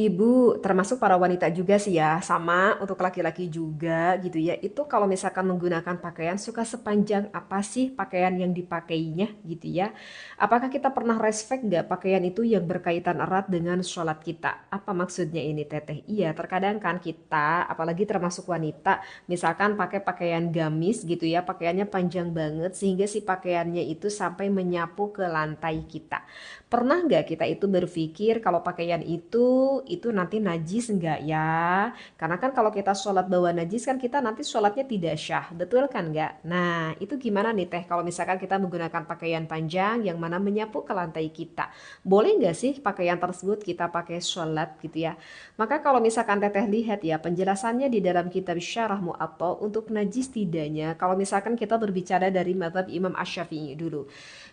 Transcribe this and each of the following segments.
Ibu, termasuk para wanita juga sih ya, sama untuk laki-laki juga gitu ya. Itu kalau misalkan menggunakan pakaian suka sepanjang apa sih pakaian yang dipakainya gitu ya. Apakah kita pernah respect nggak pakaian itu yang berkaitan erat dengan sholat kita? Apa maksudnya ini Teteh? Iya, terkadang kan kita, apalagi termasuk wanita, misalkan pakai pakaian gamis gitu ya, pakaiannya panjang banget sehingga si pakaiannya itu sampai menyapu ke lantai kita. Pernah nggak kita itu berpikir kalau pakaian itu nanti najis nggak ya? Karena kan kalau kita sholat bawa najis kan kita nanti sholatnya tidak syah, betul kan nggak? Nah itu gimana nih Teh kalau misalkan kita menggunakan pakaian panjang yang mana menyapu ke lantai kita? Boleh nggak sih pakaian tersebut kita pakai sholat gitu ya? Maka kalau misalkan Teteh lihat ya penjelasannya di dalam kitab Syarah Mu'atta untuk najis tidaknya, kalau misalkan kita berbicara dari mazhab Imam Asy-Syafi'i dulu.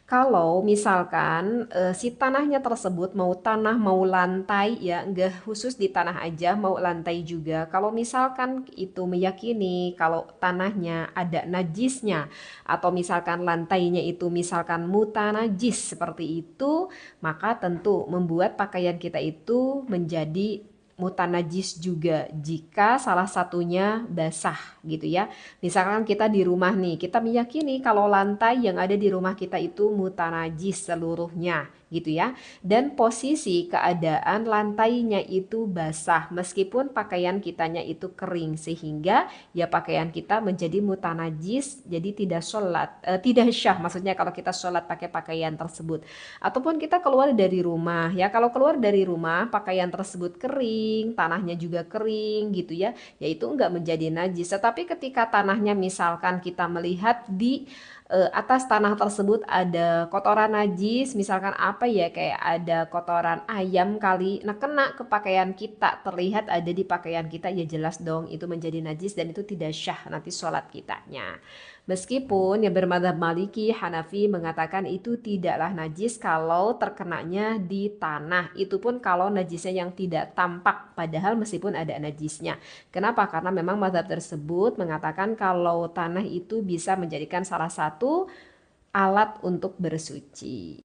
Kalau misalkan si tanahnya tersebut mau tanah mau lantai ya enggak khusus di tanah aja mau lantai juga. Kalau misalkan itu meyakini kalau tanahnya ada najisnya atau misalkan lantainya itu misalkan mutanajis seperti itu, maka tentu membuat pakaian kita itu menjadi mutanajis juga jika salah satunya basah gitu ya. Misalkan kita di rumah nih, kita meyakini kalau lantai yang ada di rumah kita itu mutanajis seluruhnya gitu ya. Dan posisi keadaan lantainya itu basah meskipun pakaian kitanya itu kering sehingga ya pakaian kita menjadi mutanajis jadi tidak sholat, tidak syah maksudnya kalau kita sholat pakai pakaian tersebut. Ataupun kita keluar dari rumah ya kalau keluar dari rumah pakaian tersebut kering, tanahnya juga kering gitu ya yaitu enggak menjadi najis. Tetapi ketika tanahnya misalkan kita melihat di atas tanah tersebut ada kotoran najis, misalkan apa ya kayak ada kotoran ayam kali, nah kena ke pakaian kita, terlihat ada di pakaian kita ya jelas dong itu menjadi najis dan itu tidak syah nanti sholat kitanya. Meskipun yang bermadzhab Maliki, Hanafi mengatakan itu tidaklah najis kalau terkenanya di tanah. Itu pun kalau najisnya yang tidak tampak, padahal meskipun ada najisnya. Kenapa? Karena memang mazhab tersebut mengatakan kalau tanah itu bisa menjadikan salah satu alat untuk bersuci.